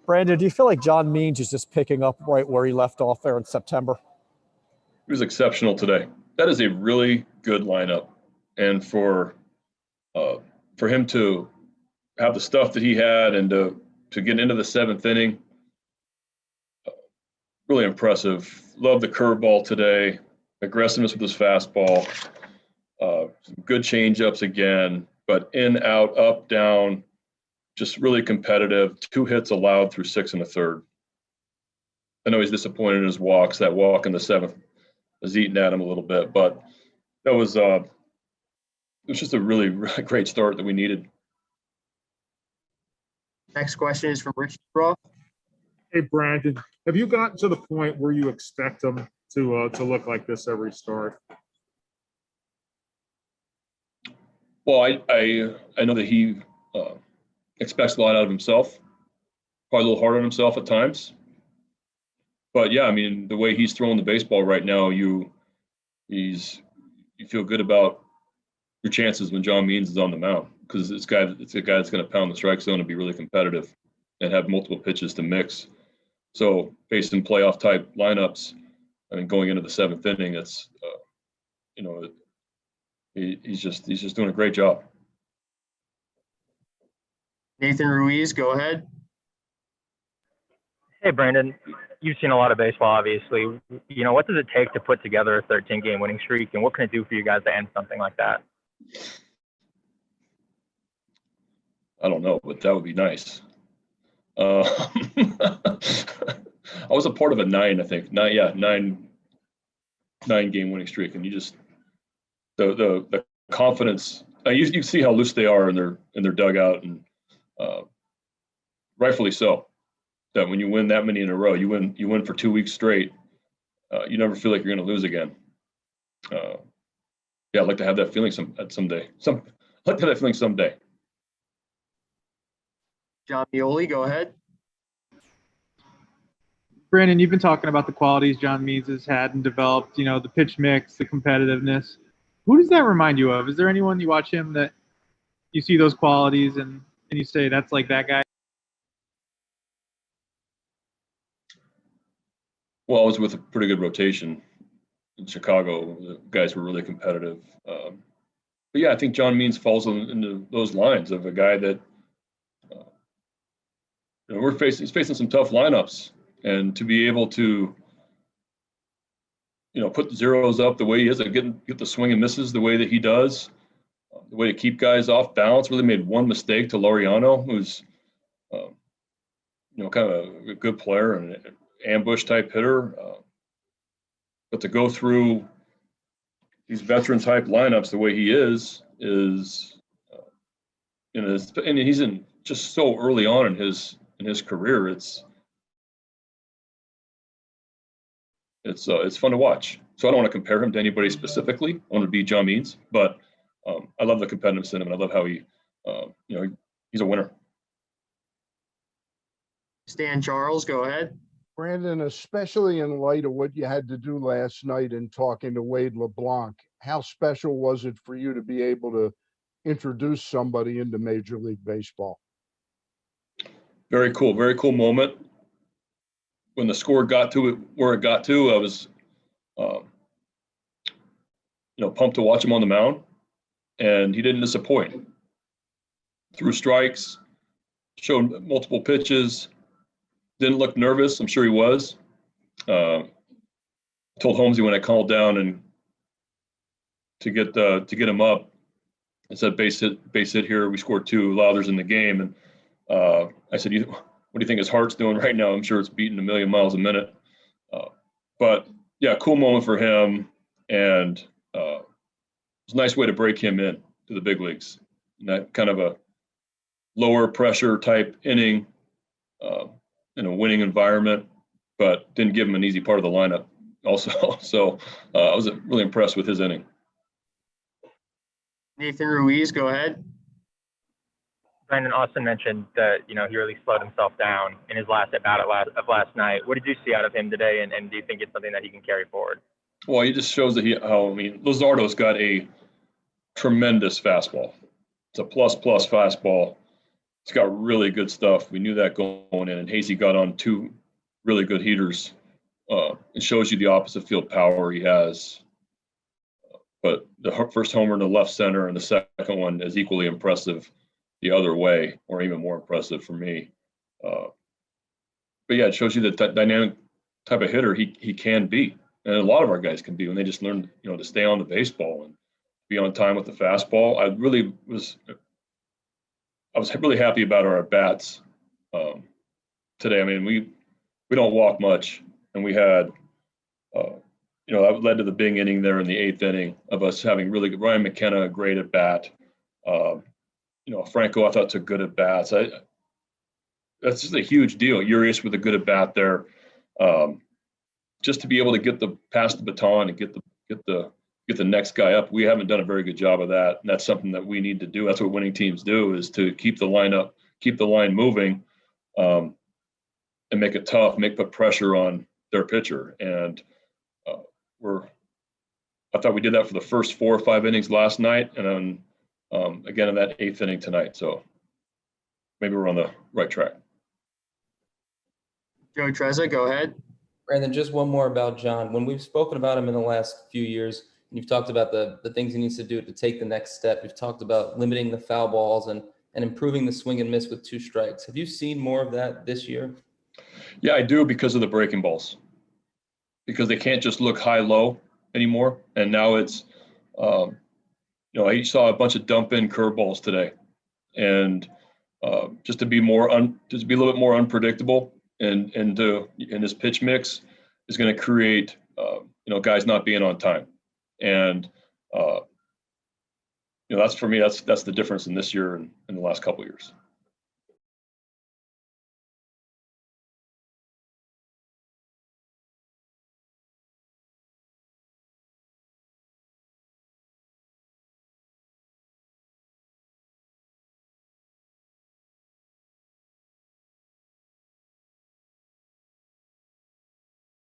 Brandon, do you feel like John Means is just picking up right where he left off there in September? He was exceptional today. That is a really good lineup, and for him to have the stuff that he had and to get into the seventh inning, really impressive. Love the curveball today, aggressiveness with his fastball, some good changeups again, but in, out, up, down, just really competitive. 2 hits allowed through 6 1/3. I know he's disappointed in his walks. That walk in the 7th was eating at him a little bit, but that was it was just a really, really great start that we needed. Next question is from Rich Roth. Hey, Brandon, have you gotten to the point where you expect him to look like this every start? Well, I know that he expects a lot out of himself, probably a little hard on himself at times. But yeah, I mean, the way he's throwing the baseball right now, you feel good about your chances when John Means is on the mound, because it's a guy that's going to pound the strike zone and be really competitive and have multiple pitches to mix. So facing playoff type lineups, I mean, going into the 7th inning, it's he's just doing a great job. Nathan Ruiz, go ahead. Hey, Brandon, you've seen a lot of baseball, obviously. What does it take to put together a 13-game winning streak, and what can it do for you guys to end something like that? I don't know, but that would be nice. I was a part of a 9-game winning streak, and you just the confidence. You see how loose they are in their dugout, and rightfully so. That when you win that many in a row, you win for 2 weeks straight. You never feel like you're going to lose again. I'd like to have that feeling someday. I'd like to have that feeling someday. John Mioli, go ahead. Brandon, you've been talking about the qualities John Means has had and developed, the pitch mix, the competitiveness. Who does that remind you of? Is there anyone you watch him that you see those qualities and you say that's like that guy? Well, I was with a pretty good rotation in Chicago. The guys were really competitive. But yeah, I think John Means falls into those lines of a guy that he's facing some tough lineups, and to be able to put the zeros up the way he is, and get the swing and misses the way that he does, the way to keep guys off balance. Really made one mistake to Laureano, who's kind of a good player and an ambush type hitter, but to go through these veteran type lineups the way he is and he's in just so early on in his career. It's fun to watch. So I don't want to compare him to anybody specifically. I want to be John Means, but I love the competitiveness in him, and I love how he, he's a winner. Stan Charles, go ahead. Brandon, especially in light of what you had to do last night in talking to Wade LeBlanc, how special was it for you to be able to introduce somebody into Major League Baseball? Very cool moment. When the score got to it where it got to, I was, pumped to watch him on the mound, and he didn't disappoint. Threw strikes, showed multiple pitches, didn't look nervous. I'm sure he was. Told Holmesy when I called down and to get him up, I said base hit here. We scored 2 Lowthers in the game, and I said, what do you think his heart's doing right now? I'm sure it's beating 1,000,000 miles a minute. But yeah, cool moment for him, and it was a nice way to break him in to the big leagues. In that kind of a lower pressure type inning, in a winning environment, but didn't give him an easy part of the lineup also. So I was really impressed with his inning. Nathan Ruiz, go ahead. Brandon, Austin mentioned that, he really slowed himself down in his last at-bat of last night. What did you see out of him today, and do you think it's something that he can carry forward? Well, he just shows that Luzardo's got a tremendous fastball. It's a plus fastball. He's got really good stuff. We knew that going in, and Hazy got on 2 really good heaters. It shows you the opposite field power he has. But the first homer in the left center and the second one is equally impressive the other way, or even more impressive for me. But yeah, it shows you that dynamic type of hitter he can be, and a lot of our guys can be when they just learn, to stay on the baseball and be on time with the fastball. I was really happy about our at bats today. I mean, we don't walk much, and we had, that led to the big inning there in the 8th inning of us having really good. Ryan McKenna, a great at bat. Franco, I thought took good at bats. That's just a huge deal. Urias with a good at bat there. Just to be able to pass the baton and get the next guy up. We haven't done a very good job of that, and that's something that we need to do. That's what winning teams do, is to keep the line up, keep the line moving, and make it tough, put pressure on their pitcher. And I thought we did that for the first 4 or 5 innings last night, and then again in that 8th inning tonight. So maybe we're on the right track. Joe Trezza, go ahead. Brandon, just one more about John. When we've spoken about him in the last few years, and you've talked about the things he needs to do to take the next step. You've talked about limiting the foul balls and improving the swing and miss with 2 strikes. Have you seen more of that this year? Yeah, I do, because of the breaking balls. Because they can't just look high-low anymore. And now it's, I saw a bunch of dump-in curveballs today. And just to be a little bit more unpredictable and this pitch mix is going to create, guys not being on time. And, that's for me, that's the difference in this year and in the last couple of years.